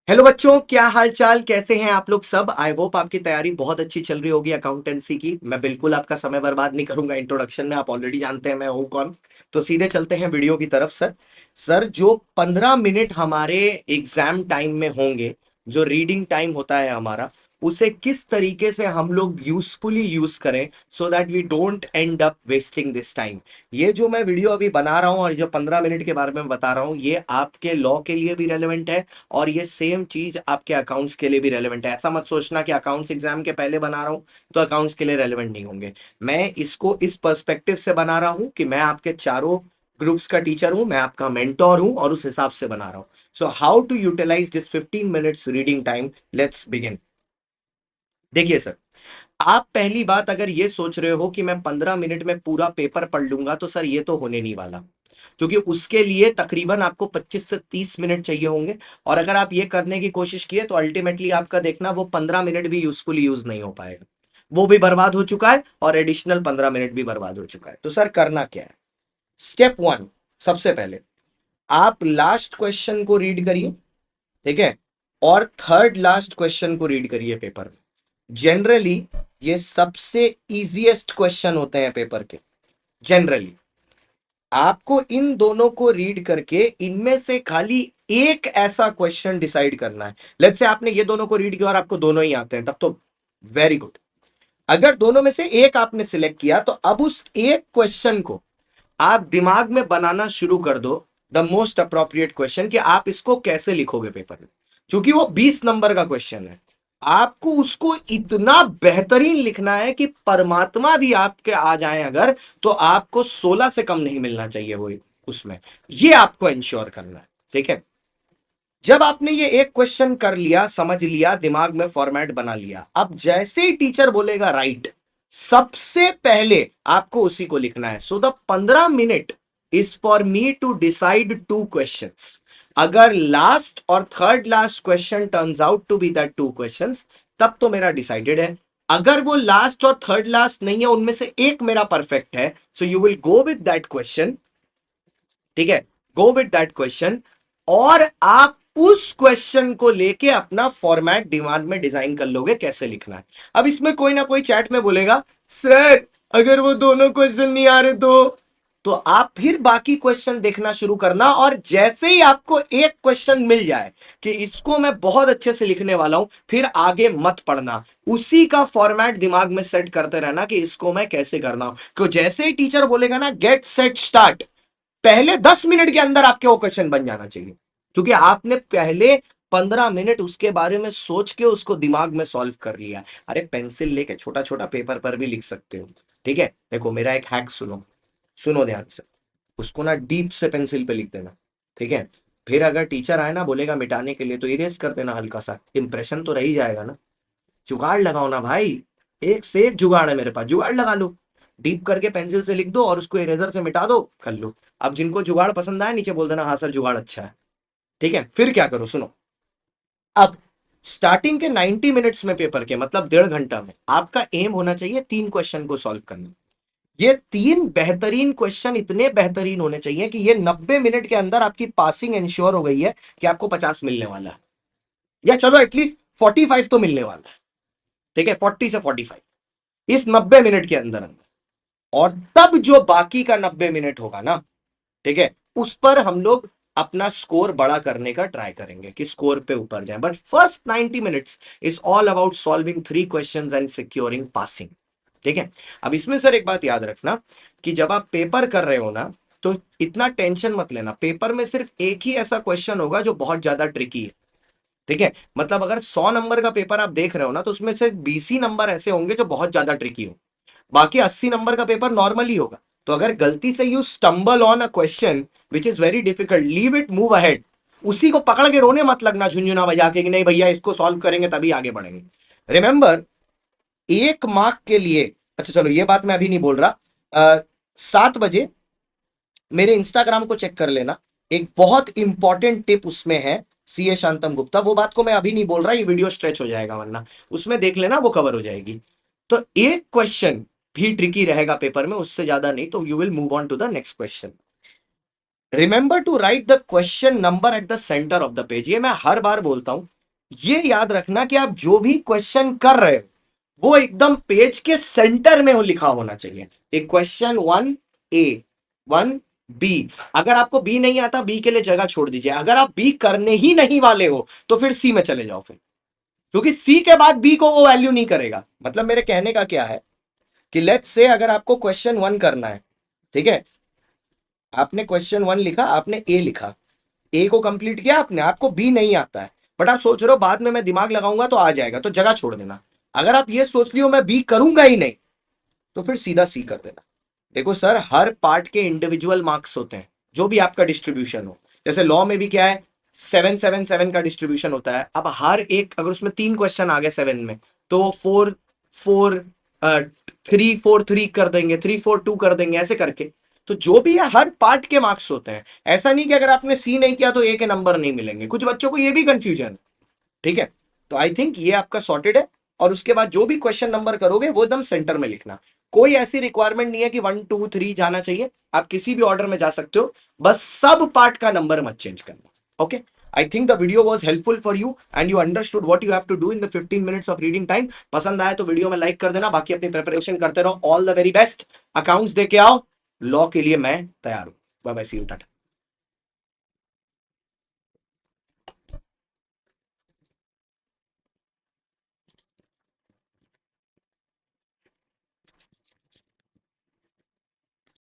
Hello बच्चों, क्या हाल चाल, कैसे हैं आप लोग सब। आई होप आपकी तैयारी बहुत अच्छी चल रही होगी अकाउंटेंसी की। मैं बिल्कुल आपका समय बर्बाद नहीं करूंगा इंट्रोडक्शन में, आप ऑलरेडी जानते हैं मैं हूं कौन। तो सीधे चलते हैं वीडियो की तरफ। सर जो 15 मिनट हमारे एग्जाम टाइम में होंगे, जो रीडिंग टाइम होता है हमारा, उसे किस तरीके से हम लोग यूजफुली यूज करें so that we don't end up wasting this time. ये जो मैं वीडियो अभी बना रहा हूं और जो 15 मिनट के बारे में बता रहा हूं, ये आपके लॉ के लिए भी रेलेवेंट है और ये सेम चीज आपके अकाउंट्स के लिए भी रेलेवेंट है। ऐसा मत सोचना कि अकाउंट्स एग्जाम के पहले बना रहा हूं तो अकाउंट्स के लिए रेलेवेंट नहीं होंगे। मैं इसको इस पर्सपेक्टिव से बना रहा हूं कि मैं आपके चारों ग्रुप्स का टीचर हूं, मैं आपका मेंटोर हूं और उस हिसाब से बना रहा हूं। So how to utilise this 15 minutes reading time, let's begin. देखिए सर, आप पहली बात अगर ये सोच रहे हो कि मैं 15 मिनट में पूरा पेपर पढ़ लूंगा, तो सर ये तो होने नहीं वाला, क्योंकि उसके लिए तकरीबन आपको 25 से 30 मिनट चाहिए होंगे। और अगर आप ये करने की कोशिश किए तो अल्टीमेटली आपका देखना वो 15 मिनट भी यूजफुली यूज नहीं हो पाएगा, वो भी बर्बाद हो चुका है और एडिशनल 15 मिनट भी बर्बाद हो चुका है। तो सर करना क्या है? स्टेप वन, सबसे पहले आप लास्ट क्वेश्चन को रीड करिए, ठीक है, और थर्ड लास्ट क्वेश्चन को रीड करिए पेपर में। जनरली ये सबसे इजीएस्ट क्वेश्चन होते हैं पेपर के। जनरली आपको इन दोनों को रीड करके इनमें से खाली एक ऐसा क्वेश्चन डिसाइड करना है। लेट्स से आपने ये दोनों को रीड किया और आपको दोनों ही आते हैं, तब तो वेरी गुड। अगर दोनों में से एक आपने सिलेक्ट किया तो अब उस एक क्वेश्चन को आप दिमाग में बनाना शुरू कर दो, द मोस्ट अप्रोप्रिएट क्वेश्चन, कि आप इसको कैसे लिखोगे पेपर में। क्योंकि वो 20 नंबर का क्वेश्चन है, आपको उसको इतना बेहतरीन लिखना है कि परमात्मा भी आपके आ जाए अगर, तो आपको 16 से कम नहीं मिलना चाहिए वो उसमें। ये आपको इंश्योर करना है, ठीक है। जब आपने ये एक क्वेश्चन कर लिया, समझ लिया, दिमाग में फॉर्मेट बना लिया, अब जैसे ही टीचर बोलेगा राइट, सबसे पहले आपको उसी को लिखना है। So the 15 minute is for me to decide two questions. अगर लास्ट और third last question turns out to be that two questions, तब तो मेरा डिसाइडेड है। अगर वो लास्ट और थर्ड लास्ट नहीं है, उनमें से एक मेरा परफेक्ट है, so you will go with that question, ठीक है, गो विद दैट क्वेश्चन। और आप उस क्वेश्चन को लेके अपना फॉर्मेट दिमाग में डिजाइन कर लोगे कैसे लिखना है। अब इसमें कोई ना कोई चैट में बोलेगा सर अगर वो दोनों क्वेश्चन नहीं आ रहे तो आप फिर बाकी क्वेश्चन देखना शुरू करना, और जैसे ही आपको एक क्वेश्चन मिल जाए कि इसको मैं बहुत अच्छे से लिखने वाला हूं, फिर आगे मत पढ़ना, उसी का फॉर्मेट दिमाग में सेट करते रहना कि इसको मैं कैसे करना हूं। क्यों, जैसे ही टीचर बोलेगा ना गेट सेट स्टार्ट, पहले 10 मिनट के अंदर आपके वो क्वेश्चन बन जाना चाहिए, क्योंकि आपने पहले 15 मिनट उसके बारे में सोच के उसको दिमाग में सॉल्व कर लिया। अरे पेंसिल लेके छोटा छोटा पेपर पर भी लिख सकते हो, ठीक है। देखो मेरा एक हैक सुनो, सुनो ध्यान से। उसको ना डीप से पेंसिल पे लिख देना, ठीक है। फिर अगर टीचर आए ना बोलेगा मिटाने के लिए, तो इरेज कर देना हल्का सा, इंप्रेशन तो रह ही जाएगा ना। जुगाड़ लगाओ ना भाई, एक से एक जुगाड़ है मेरे पास, जुगाड़ लगा लो। डीप करके पेंसिल से लिख दो और उसको इरेजर से मिटा दो, कर लो। अब जिनको जुगाड़ पसंद आए नीचे बोल देना हाँ सर जुगाड़ अच्छा है, ठीक है। फिर क्या करो सुनो, अब स्टार्टिंग के 90 मिनट्स में पेपर के, मतलब 1.5 घंटा में, आपका एम होना चाहिए 3 क्वेश्चन को सॉल्व करना। ये 3 बेहतरीन क्वेश्चन इतने बेहतरीन होने चाहिए कि ये 90 मिनट के अंदर आपकी पासिंग इंश्योर हो गई है कि आपको 50 मिलने वाला है, या चलो एटलीस्ट 45 तो मिलने वाला है, ठीक है, 40 से 45 इस 90 मिनट के अंदर अंदर। और तब जो बाकी का 90 मिनट होगा ना, ठीक है, उस पर हम लोग अपना स्कोर बड़ा करने का ट्राई करेंगे कि स्कोर पे ऊपर जाए। But first 90 minutes is all about solving 3 questions and securing passing, ठीक है। अब इसमें सर एक बात याद रखना कि जब आप पेपर कर रहे हो ना, तो इतना टेंशन मत लेना। पेपर में सिर्फ एक ही ऐसा क्वेश्चन होगा जो बहुत ज्यादा ट्रिकी है, ठीक है। मतलब अगर 100 नंबर का पेपर आप देख रहे हो ना, तो उसमें से 20 ही नंबर ऐसे होंगे जो बहुत ज्यादा ट्रिकी हो, बाकी 80 नंबर का पेपर नॉर्मल ही होगा। तो अगर गलती से you stumble on a question which is very difficult, leave it, move ahead. उसी को पकड़ के रोने मत लगना झुंझुना बजा के कि नहीं भैया इसको सॉल्व करेंगे तभी आगे बढ़ेंगे। रिमेंबर, 1 मार्क के लिए, अच्छा चलो ये बात मैं अभी नहीं बोल रहा, 7 बजे मेरे इंस्टाग्राम को चेक कर लेना, एक बहुत इंपॉर्टेंट टिप उसमें है, सी ए शांतम गुप्ता। वो बात को मैं अभी नहीं बोल रहा, ये वीडियो स्ट्रेच हो जाएगा, वरना उसमें देख लेना, वो कवर हो जाएगी। तो एक क्वेश्चन भी ट्रिकी रहेगा पेपर में, उससे ज्यादा नहीं, तो you will move on to the next question. Remember to write the question number at the centre of the page. ये मैं हर बार बोलता हूं, ये याद रखना कि आप जो भी क्वेश्चन कर रहे हो वो एकदम पेज के सेंटर में हो लिखा होना चाहिए। एक क्वेश्चन 1A 1B, अगर आपको बी नहीं आता बी के लिए जगह छोड़ दीजिए। अगर आप बी करने ही नहीं वाले हो तो फिर सी में चले जाओ फिर, क्योंकि सी के बाद बी को वो वैल्यू नहीं करेगा। मतलब मेरे कहने का क्या है कि लेट्स से अगर आपको क्वेश्चन 1 करना है, ठीक है, आपने क्वेश्चन 1 लिखा, आपने ए लिखा, ए को कंप्लीट किया आपने, आपको बी नहीं आता है, बट आप सोच रहे हो बाद में मैं दिमाग लगाऊंगा तो आ जाएगा, तो जगह छोड़ देना। अगर आप ये सोच लियो मैं बी करूंगा ही नहीं, तो फिर सीधा सी कर देना। देखो सर, हर पार्ट के इंडिविजुअल मार्क्स होते हैं, जो भी आपका डिस्ट्रीब्यूशन हो। जैसे लॉ में भी क्या है, 7 7 7 का डिस्ट्रीब्यूशन होता है। अब हर एक, अगर उसमें 3 क्वेश्चन आ गए 7 में, तो 4 4 3 4 3 कर देंगे, 3 4 2 कर देंगे, ऐसे करके। तो जो भी है हर पार्ट के मार्क्स होते हैं। ऐसा नहीं कि अगर आपने सी नहीं किया तो ए के नंबर नहीं मिलेंगे, कुछ बच्चों को ये भी कंफ्यूजन है, ठीक है। तो आई थिंक ये आपका सॉर्टेड है। और उसके बाद जो भी क्वेश्चन नंबर करोगे वो एकदम सेंटर में लिखना। कोई ऐसी रिक्वायरमेंट नहीं है कि 1 2 3 जाना चाहिए, आप किसी भी ऑर्डर में जा सकते हो, बस सब पार्ट का नंबर मत चेंज करना। Okay, I think the video was helpful for you and you understood what you have to do in the 15 minutes of reading time. पसंद आया तो वीडियो में लाइक कर देना, बाकी अपनी प्रिपरेशन करते रहो। All the very best, accounts दे के आओ, लॉ के लिए मैं तैयार हूं। Bye bye, see you, Tata.